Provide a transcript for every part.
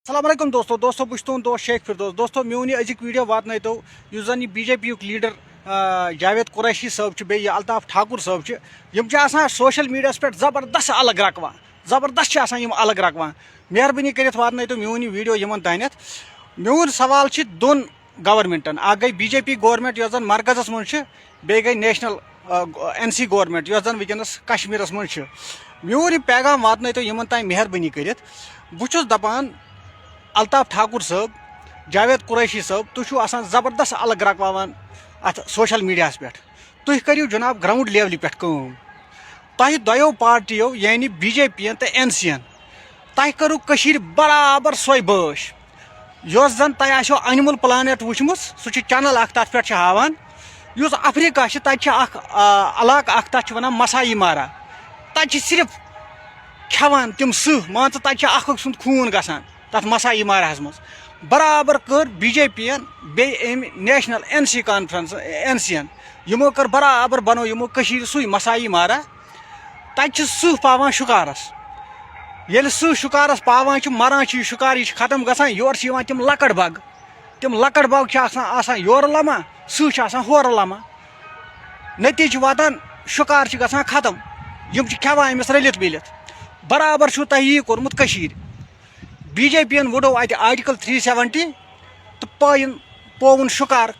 अस्सलाम वालेकुम दोस्तों बस तुम दोस्त शेख फिरदौस दोस्तों मोन अजिक वीडियो वातन तो जन बीजेपी लीडर जावेद कुरैशी साहब बे अल्ताफ ठाकुर साहब सोशल मीडिया पे ज़बरदस्त अलग रकवान ज़बरदस्त अलग रकवान मेहरबानी कर वातन तो मोन वीडियो इन तानत मोन सवाल दोन गवर्नमेंटन गई बीजेपी गवर्नमेंट जो जन मरकजस मं बे गई नेशनल NC गवर्नमेंट जो जन वनस कश्मीरस मं मोन पैगाम वातन तो इन तान मेहरबानी कर बहुत दपान अल्ताफ ठाकुर साहब जावेद कुरैशी साहब तुम ज़बरदस्त अलग रकवान अत सोशल मीडिया पे तुम करो जनाब ग्राउंड लेवल पे तह दो पार्टियों यानी BJP तो NC तह करू बराबर सोई बश जन तह आसो एनिमल प्लानेट वुचम सह चैनल तथ पे हावान युस अफ्रीका इलाका तथ वन मसाई मारा तत सिर्फ खेवान तम सह मान तक सुंद खून गसान तथ मसाई मारहस मज बराबर कर BJP बे नेशनल NC कॉन्फ्रेंस NC यमो कर बराबर बनो यमो सुई मसाई मारा तत सह पावान शुकारस ये सह शुकारस पावान मरान शुकार खत्म गसान योर तम लकड़ बग योर लमा सह होर लमा नतीज वातान शुकार गसान खत्म यम खेवान अमिस रलित बिलित बराबर तह यी कोर्मुत BJP वुडो अत आर्टिकल 370 तो पोवन शुकार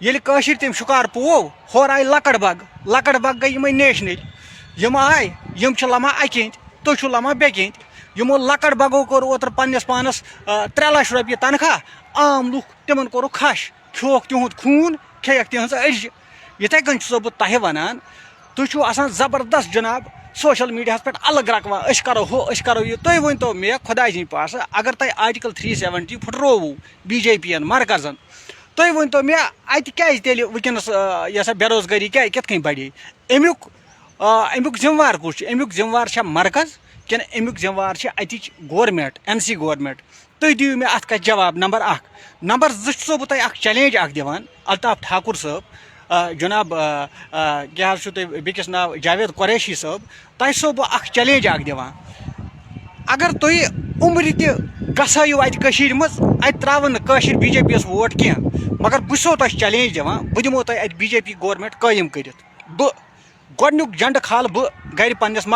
ये तम शुकार पो होर आई लकड़ बग गई यम नेशनल यम आय यम लमा अकेंत तुम लमा बेकेंत यमो लकड़ बगो कोर ओतर पन्नस पानस 3 लाख रुपये तनख्वाह आम लुक तिमन कोर खश खोक तिहुद खून खेक तिहज अज इथे कन बह तह वनान तुम जबरदस्त जनाब सोशल मीडिया पे अलग रकवान करो ये तुम वन तो मे खुदा जी पास अगर तह आर्टिकल 370 फुटरोवू BJP मरकजन तुम वन तो मे अत क्या वनस यह बेरोजगारी क्या कित बढ़े अमुक जिम्मेवार कुछ अमुक जिम्मेवार मरकज कि अमुक जिम्मेवार अतिच गवर्नमेंट NC गवर्नमेंट तुम दिव मे अत जवाब नंबर 1 नंबर 2 बह तुम चैलेंज दिवान अल्ताफ ठाकुर साहब जनाब क्या बेकिस नाव जावेद कुरैशी साहब तह बह चैलेंज दिवान अगर तुम उम्र तयु अत मज अत त्रावन BJP यस वोट क्या मगर बो तुम चैलेंज दिवान बह दिमो तुम अत BJP गवर्नमेंट कायम कर गोडनुक झंड खाल बह गर पन्नस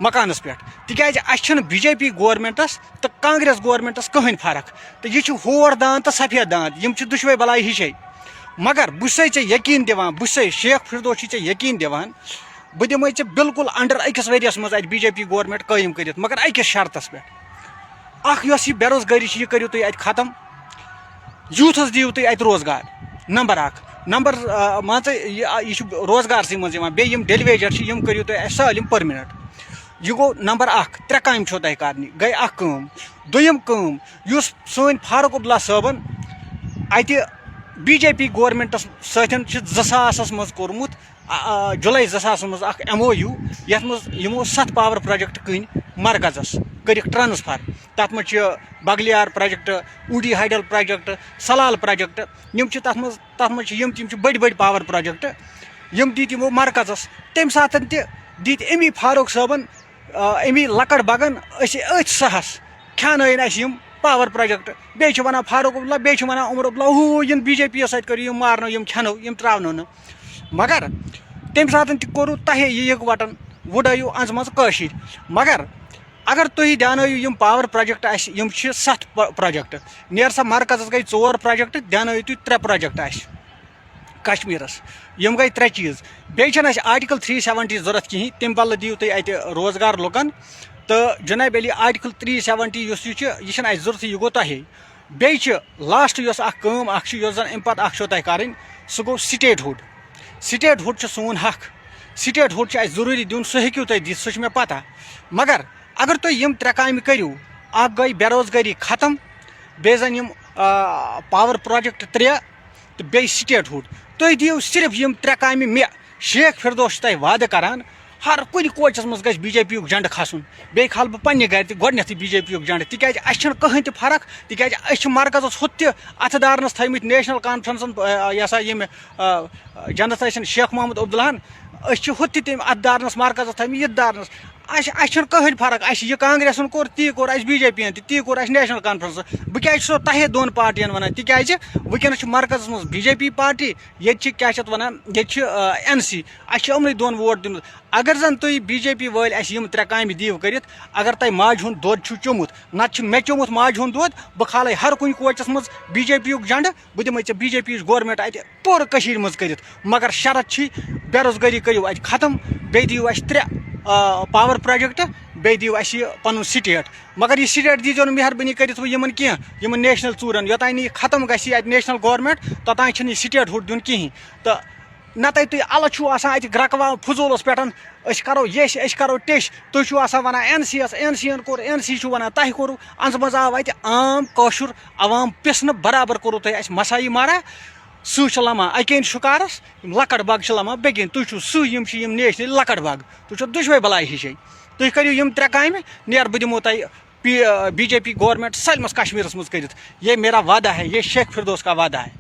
मकानस पे तिकाज अन BJP गवर्नमेंटस तो कांग्रेस गवर्नमेंटस कहीं फर्क तो यह होर दान तो सफेद दान यम दुशवे बलाई हिशे मगर बह यकीन दिवान बह शेख फिरदौस यकीन दिवान बह दिमे बिल्कुल अंडर अकिस वरियस मज अत BJP गवर्नमेंट कायम कर मगर अकिस शर्तस पे बेरोजगारी यह करो तुम अत खत्म यूथस दिव तुम अत रोजगार नंबर 1 नंबर मान यह रोजगार सी मज बेम डेलीवेजर यम करो तुम सालिम परमिनेंट यह गो नंबर 1 3 काम तुम कर गई दुम सन फारूक अब्दुल्ला साहबन अत BJP गवर्नमेंटस सस मज कोर्मुत जुलाई 2000 मज MOU यथ मज यमो 7 पावर प्रोजेक्ट कन मरकजस कर ट्रांसफर तथ मज Baglihar project ऊडी hydel project Salal project तथ मज तम बड़ पावर प्रोजेक्ट यम दी यमो मरकजस तम सात दित अमी फारूक साहबन अमी लकड़ बगन अथ सहस खान पावर प्रोजेक्ट बे वन फारूक अब्दुल्ला बे वन उमर अब्दुल्ला हू इन BJP सत करो मारनो खेनो त्रावनो न मगर तम सात तोर तह यीक वटन वुडो अंज मज मगर अगर तुम ध्यान पावर प्रोजेक्ट 7 प्रोजेक्ट नेर सा मरकजस गई 4 प्रोजेक्ट ध्यान तुम 3 प्रोजेक्ट कश्मीरस यम गई 3 चीज बे आर्टिकल 370 जरूरत कहीं तम बल दिव तुम अत रोजगार लुकन तो जनाब अली आर्टिकल 370 यह जरूरत यह गो तह बे लास्ट जन अम पे तह कर सह गो स्टेटहुड सोन हक स्टेटहुड जरूरी दिन सह हेकू तुम दित सह मे पता मगर अगर तुम यम 3 काम करू गई बेरोजगारी खत्म बे जन पावर प्रोजेक्ट 3 तो बे स्टेटहुड तुम दिव सिर्फ यम 3 काम मे शेख फिरदौस तह वाद करान हर कुछ कोचस मज गई BJP झंड खसन बे खाल बह पन्ने गर गोडनेथ BJP झंड तिकाज कहीं तो फर्क तिकाज मरकजस हुत अथ दारनस थमित नेशनल कॉन्फ्रेंस यह यम जनत शेख मोहम्मद अब्दुल्लाहन हुत तम अथ दारनस मरकजस थमित ये दारनस کہین فرق یہ کانگریسن کور تی کور بی جے پی تی کور نیشنل کانفرنس بہ کیا سو تہے دون پارٹین ونان تکیازِ ونکیٚنس مرکزس مز بی جے پی پارٹی یہ کیا ونان یہ این سی اہم یمنٕے دون ووٹ دن اگر زن تھی بی جے پی ول یم ترٛےٚ کامہِ دیو کرت اگر تہ ماجہِ ہُنٛد دۄد چھُ چوٚمُت نتہٕ مےٚ چوٚمُت ماجہِ ہُنٛد دۄد بہٕ کھالے ہر کُنہِ کوچس مز بی جے پی یُک جنڈٕ بہٕ دِمے ژےٚ بی جے پی یِچ گورمنٹ اتہِ پوٗرٕ کٔشیٖرِ منٛز کٔرِتھ مگر شرط چھ بے روزگٲری کٔرِو اتہِ ختم بیٚیہِ دِیِو اَسہِ 3 پاور پروجیکٹ بیٚیہِ دِیِو اَسہِ یہِ پنُن سٹیٹ مگر یہِ سٹیٹ دیٖزیو نہٕ مہربٲنی کٔرِتھ وۄنۍ یِمن کینٛہہ یِمن نیشنل ژوٗرن یوٚتانۍ نہٕ یہِ ختم گژھِ اَتہِ نیشنل گورمنٹ توٚتانۍ چھُنہٕ یہِ سٹیٹ ہُٹ دیُن کِہیٖنۍ تہٕ نتہٕ تُہۍ الہٕ چھُو آسان اَتہِ گرٛکہٕ فضوٗلس پٮ۪ٹھ أسۍ کرو ییٚش أسۍ کرو ٹیٚش تُہۍ چھِو آسان ونان این سی یس این سی ین کوٚر این سی چھُ ونان تۄہہِ کوٚروٕ انٛزٕ منٛز آو اَتہِ عام کٲشُر عوام پِسنہٕ برابر کوٚروٕ تۄہہِ اَسہِ مسایی مارا سُہ چھُ لمان اَکہِ أنۍ شُکارس یِم لۄکٕٹ بگ چھِ لمان بیٚکہِ أنۍ تُہۍ چھِو سُہ یِم چھِ یِم نیشنل لۄکٕٹ بگ تُہۍ چھِو دۄشوے بلاے ہِشے تُہۍ کٔرِو یِم 3 کامہِ نیر بہٕ دِمو تۄہہِ بی جے پی گورمنٹ سٲلمس کشمیرس منٛز کٔرِتھ یہ میرا وعدہ ہے یہ شیخ فردوس کا وعدہ ہے